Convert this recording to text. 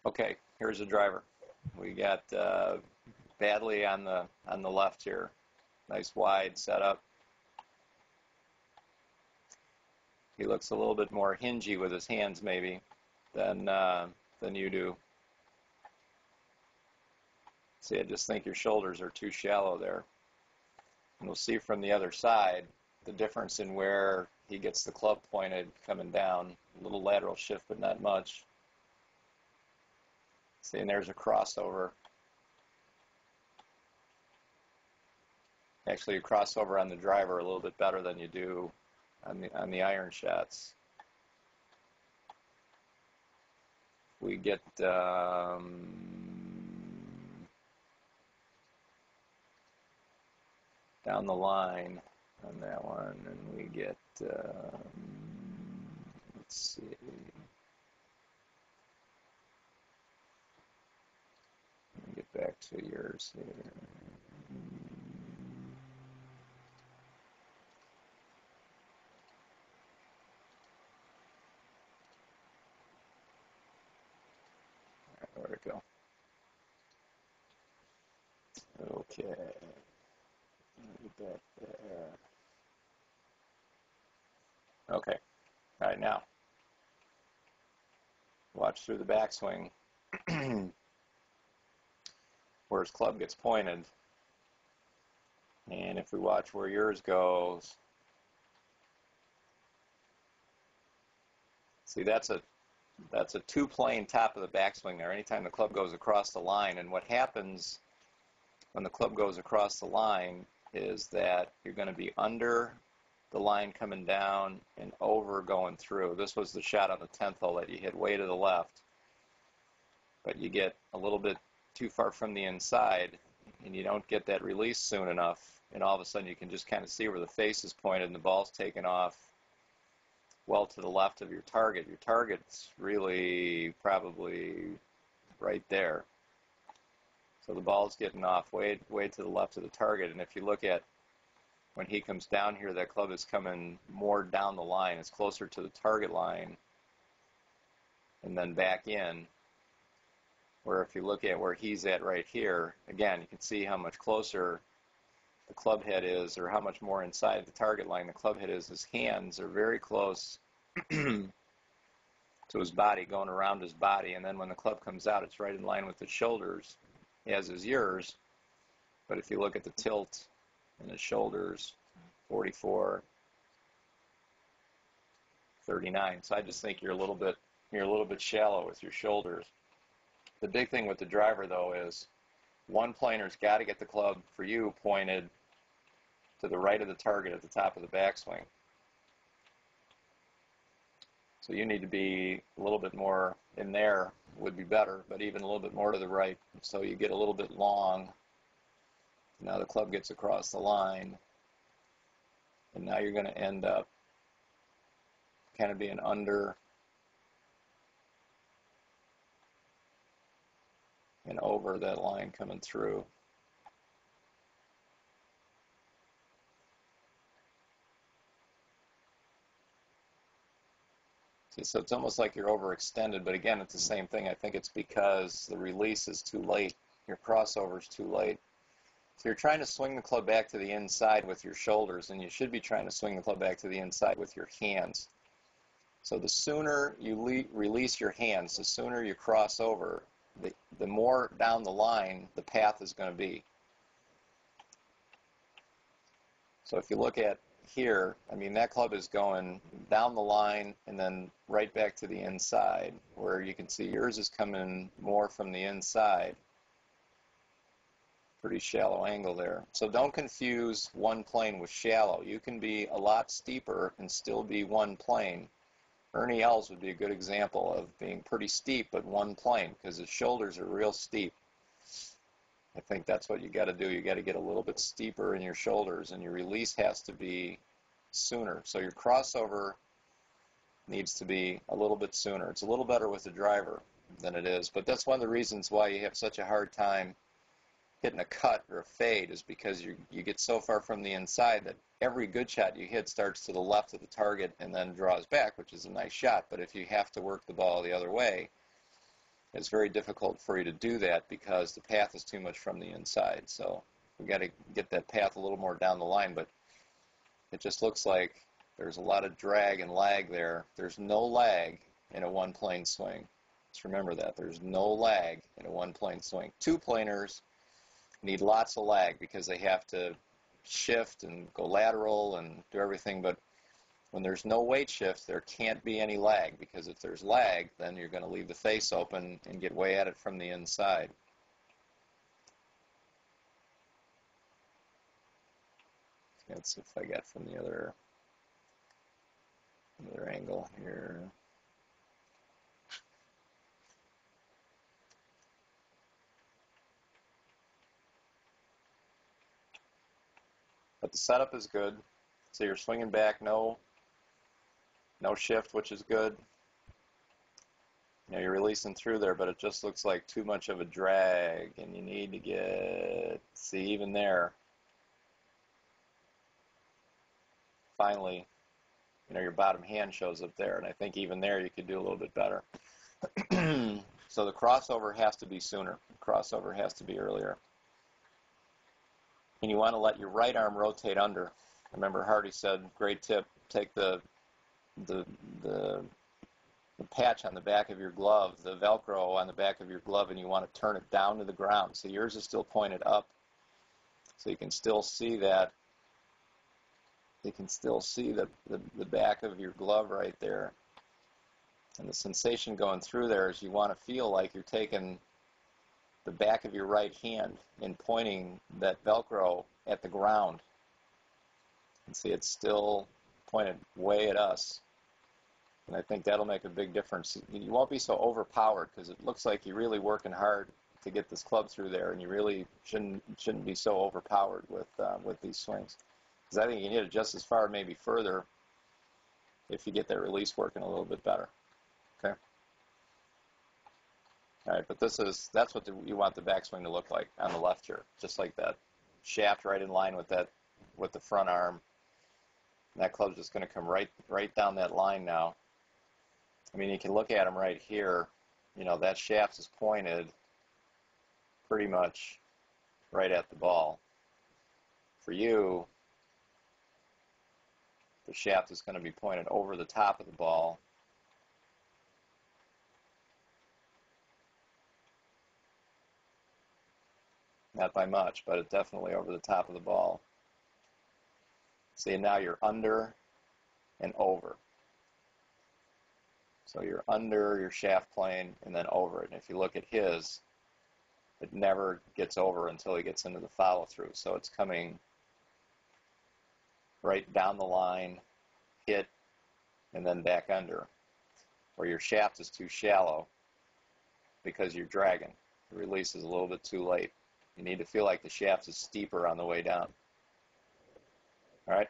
Okay, here's the driver. We got badly on the left here. Nice wide setup. He looks a little bit more hingy with his hands maybe than you do. See, I just think your shoulders are too shallow there. And we'll see from the other side the difference in where he gets the club pointed coming down. A little lateral shift, but not much. See, and there's a crossover. Actually, you cross over on the driver a little bit better than you do on the iron shots. We get down the line on that one, and we get, let's see, let me get back to yours here. Where'd it go? Okay. Get back there. Okay. All right, now watch through the backswing where his club gets pointed. And if we watch where yours goes, see, that's a two-plane top of the backswing there. Anytime the club goes across the line, and what happens when the club goes across the line is that you're going to be under the line coming down and over going through. This was the shot on the 10th hole that you hit way to the left, but you get a little bit too far from the inside and you don't get that release soon enough, and all of a sudden you can just kind of see where the face is pointed and the ball's taken off well to the left of your target. Your target's really probably right there. So the ball's getting off way to the left of the target, and if you look at when he comes down here, that club is coming more down the line. It's closer to the target line and then back in, where if you look at where he's at right here, again, you can see how much closer the club head is, or how much more inside the target line the club head is. His hands are very close to his body, going around his body, and then when the club comes out, it's right in line with his shoulders, as is yours. But if you look at the tilt in his shoulders, 44, 39. So I just think you're a little bit shallow with your shoulders. The big thing with the driver, though, is one planer's got to get the club, for you, pointed to the right of the target at the top of the backswing. So you need to be a little bit more in there, would be better, but even a little bit more to the right, so you get a little bit long. Now the club gets across the line, and now you're going to end up kind of being under and over that line coming through. See, so it's almost like you're overextended, but again, it's the same thing. I think it's because the release is too late. Your crossover is too late. So you're trying to swing the club back to the inside with your shoulders, and you should be trying to swing the club back to the inside with your hands. So the sooner you release your hands, the sooner you cross over, the more down the line the path is going to be. So if you look at here, I mean, that club is going down the line and then right back to the inside, where you can see yours is coming more from the inside. Pretty shallow angle there. So don't confuse one plane with shallow. You can be a lot steeper and still be one plane. Ernie Els would be a good example of being pretty steep but one plane, because his shoulders are real steep. I think that's what you got to do. You got to get a little bit steeper in your shoulders, and your release has to be sooner. So your crossover needs to be a little bit sooner. It's a little better with the driver than it is, but that's one of the reasons why you have such a hard time hitting a cut or a fade, is because you get so far from the inside that every good shot you hit starts to the left of the target and then draws back, which is a nice shot. But if you have to work the ball the other way, it's very difficult for you to do that because the path is too much from the inside. So we've got to get that path a little more down the line, but it just looks like there's a lot of drag and lag there. There's no lag in a one-plane swing. Just remember that. There's no lag in a one-plane swing. Two-planers need lots of lag because they have to shift and go lateral and do everything, but when there's no weight shift, there can't be any lag, because if there's lag, then you're going to leave the face open and get way at it from the inside. Let's see if I got from the other angle here. But the setup is good. So you're swinging back, no shift, which is good. You know, you're releasing through there, but it just looks like too much of a drag, and you need to get, see, even there, finally, you know, your bottom hand shows up there, and I think even there you could do a little bit better. So the crossover has to be sooner. The crossover has to be earlier. And you want to let your right arm rotate under. Remember, Hardy said, great tip, take the patch on the back of your glove, the Velcro on the back of your glove, and you want to turn it down to the ground. So yours is still pointed up. So you can still see that. You can still see the back of your glove right there. And the sensation going through there is you want to feel like you're taking the back of your right hand and pointing that Velcro at the ground. And see, it's still pointed way at us. And I think that'll make a big difference. You won't be so overpowered, because it looks like you're really working hard to get this club through there, and you really shouldn't be so overpowered with these swings. Because I think you can hit it just as far, maybe further, if you get that release working a little bit better. Okay. All right, but that's what you want the backswing to look like on the left here, just like that. Shaft right in line with the front arm. And that club's just going to come right down that line now. I mean, you can look at them right here. You know, that shaft is pointed pretty much right at the ball. For you, the shaft is going to be pointed over the top of the ball. Not by much, but it's definitely over the top of the ball. See, now you're under and over. So you're under your shaft plane and then over it. And if you look at his, it never gets over until he gets into the follow-through. So it's coming right down the line, hit, and then back under. Or your shaft is too shallow because you're dragging. The release is a little bit too late. You need to feel like the shaft is steeper on the way down. All right?